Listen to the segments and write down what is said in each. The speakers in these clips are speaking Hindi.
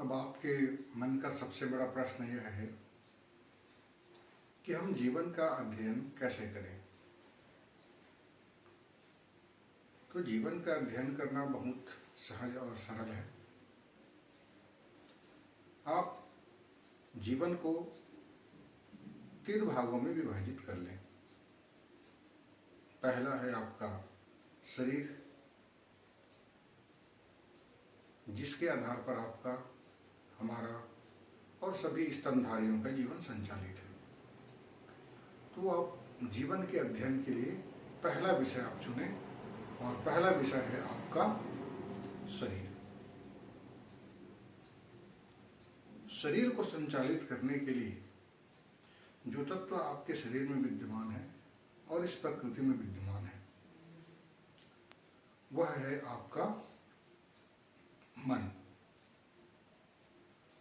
अब आपके मन का सबसे बड़ा प्रश्न यह है कि हम जीवन का अध्ययन कैसे करें। तो जीवन का अध्ययन करना बहुत सहज और सरल है। आप जीवन को 3 भागों में विभाजित कर लें। पहला है आपका शरीर, जिसके आधार पर आपका, हमारा और सभी स्तनधारियों का जीवन संचालित है। तो आप जीवन के अध्ययन के लिए पहला विषय आप चुनें और पहला विषय है आपका शरीर। शरीर को संचालित करने के लिए जो तत्व आपके शरीर में विद्यमान है और इस प्रकृति में विद्यमान है वह है आपका मन।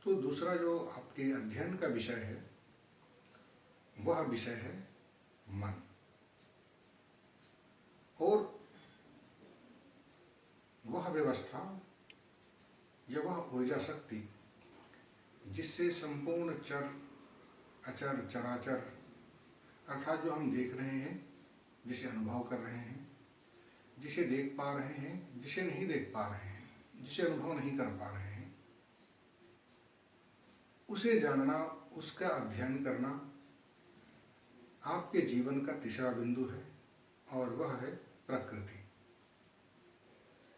तो दूसरा जो आपके अध्ययन का विषय है वह विषय है मन। और वह व्यवस्था या वह ऊर्जा शक्ति जिससे संपूर्ण चर अचर चराचर अर्थात जो हम देख रहे हैं, जिसे अनुभव कर रहे हैं, जिसे देख पा रहे हैं, जिसे नहीं देख पा रहे हैं, जिसे अनुभव नहीं कर पा रहे हैं, उसे जानना, उसका अध्ययन करना आपके जीवन का तीसरा बिंदु है और वह है प्रकृति।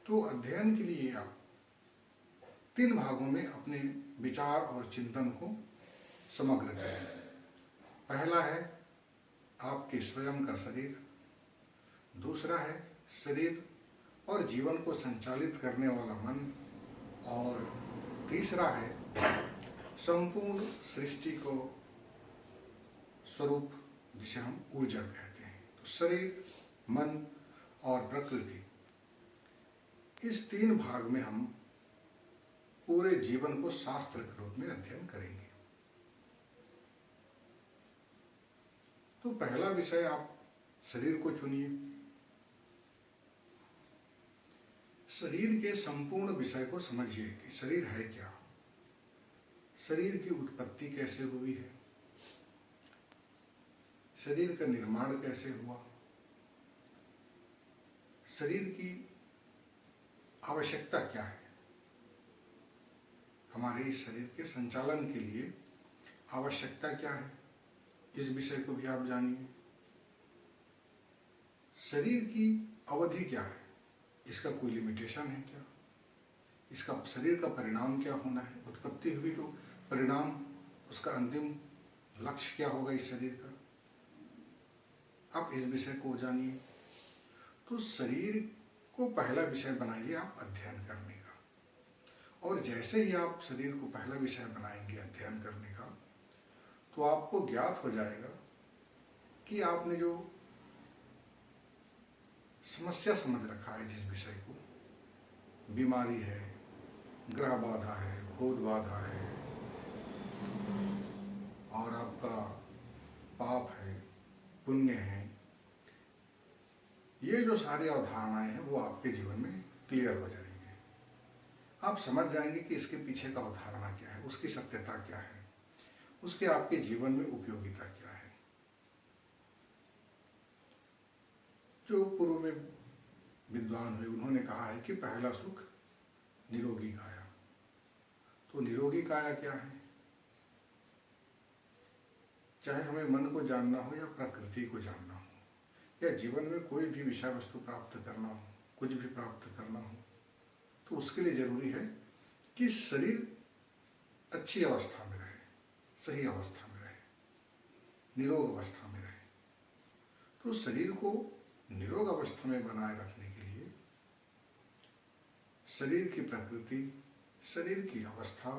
तो अध्ययन के लिए आप 3 भागों में अपने विचार और चिंतन को समग्र करें। पहला है आपके स्वयं का शरीर, दूसरा है शरीर और जीवन को संचालित करने वाला मन, और तीसरा है संपूर्ण सृष्टि को स्वरूप जिसे हम ऊर्जा कहते हैं। तो शरीर, मन और प्रकृति, इस 3 भाग में हम पूरे जीवन को शास्त्र के रूप में अध्ययन करेंगे। तो पहला विषय आप शरीर को चुनिए। शरीर के संपूर्ण विषय को समझिए कि शरीर है क्या, शरीर की उत्पत्ति कैसे हुई है, शरीर का निर्माण कैसे हुआ, शरीर की आवश्यकता क्या है, हमारे इस शरीर के संचालन के लिए आवश्यकता क्या है, इस विषय को भी आप जानिए। शरीर की अवधि क्या है, इसका कोई लिमिटेशन है क्या, इसका शरीर का परिणाम क्या होना है, उत्पत्ति हुई तो परिणाम, उसका अंतिम लक्ष्य क्या होगा इस शरीर का, आप इस विषय को जानिए। तो शरीर को पहला विषय बनाइए आप अध्ययन करने का, और जैसे ही आप शरीर को पहला विषय बनाएंगे अध्ययन करने का, तो आपको ज्ञात हो जाएगा कि आपने जो समस्या समझ रखा है, जिस विषय को, बीमारी है, ग्रह बाधा है, भूत बाधा है और आपका पाप है, पुण्य है, ये जो सारी अवधारणाएं हैं वो आपके जीवन में क्लियर हो जाएंगे। आप समझ जाएंगे कि इसके पीछे का अवधारणा क्या है, उसकी सत्यता क्या है, उसके आपके जीवन में उपयोगिता क्या है। जो पूर्व में विद्वान हुए उन्होंने कहा है कि पहला सुख निरोगी काया। तो निरोगी काया क्या है? चाहे हमें मन को जानना हो या प्रकृति को जानना हो या जीवन में कोई भी विषय वस्तु प्राप्त करना हो, कुछ भी प्राप्त करना हो, तो उसके लिए जरूरी है कि शरीर अच्छी अवस्था में रहे, सही अवस्था में रहे, निरोग अवस्था में रहे। तो शरीर को निरोग अवस्था में बनाए रखने के लिए शरीर की प्रकृति, शरीर की अवस्था,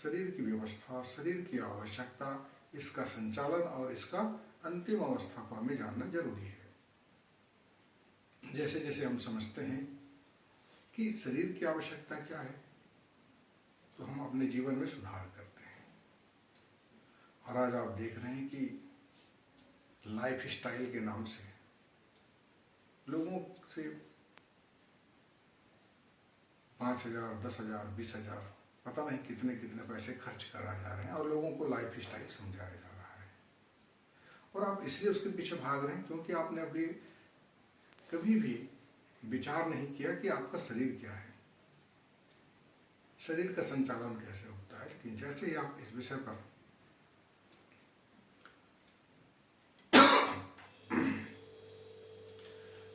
शरीर की व्यवस्था, शरीर की आवश्यकता, इसका संचालन और इसका अंतिम अवस्था को हमें जानना जरूरी है। जैसे जैसे हम समझते हैं कि शरीर की आवश्यकता क्या है, तो हम अपने जीवन में सुधार करते हैं। और आज आप देख रहे हैं कि लाइफ स्टाइल के नाम से लोगों से 5,000, 10,000, 20,000, पता नहीं कितने कितने पैसे खर्च कराए जा रहे हैं और लोगों को लाइफ स्टाइल समझाया जा रहा है, और आप इसलिए उसके पीछे भाग रहे हैं क्योंकि आपने अभी कभी भी विचार नहीं किया कि आपका शरीर क्या है, शरीर का संचालन कैसे होता है। लेकिन जैसे ही आप इस विषय पर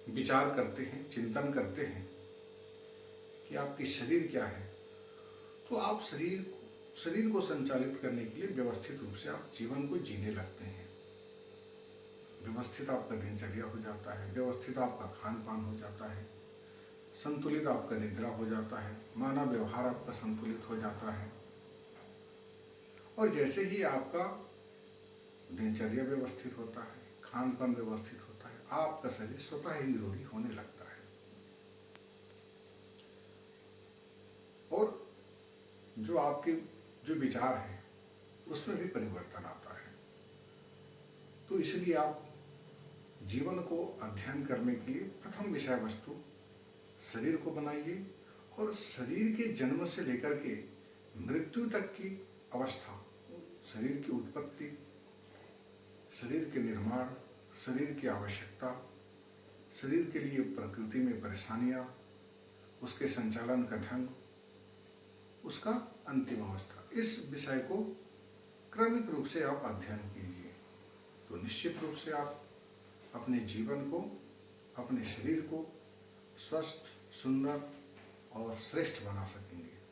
विचार करते हैं, चिंतन करते हैं कि आपकी शरीर क्या है, तो आप शरीर को संचालित करने के लिए व्यवस्थित रूप से आप जीवन को जीने लगते हैं। व्यवस्थित आपका दिनचर्या हो जाता है, व्यवस्थित आपका खान पान हो जाता है, संतुलित आपका निद्रा हो जाता है, मानव व्यवहार आपका संतुलित हो जाता है। और जैसे ही आपका दिनचर्या व्यवस्थित होता है, खान पान व्यवस्थित होता है, आपका शरीर स्वतः ही निरोगी होने लगता है। और जो आपके जो विचार हैं उसमें भी परिवर्तन आता है। तो इसलिए आप जीवन को अध्ययन करने के लिए प्रथम विषय वस्तु शरीर को बनाइए, और शरीर के जन्म से लेकर के मृत्यु तक की अवस्था, शरीर की उत्पत्ति, शरीर के निर्माण, शरीर की आवश्यकता, शरीर के लिए प्रकृति में परेशानियाँ, उसके संचालन का ढंग, उसका अंतिम अवस्था, इस विषय को क्रमिक रूप से आप अध्ययन कीजिए, तो निश्चित रूप से आप अपने जीवन को, अपने शरीर को स्वस्थ, सुंदर और श्रेष्ठ बना सकेंगे।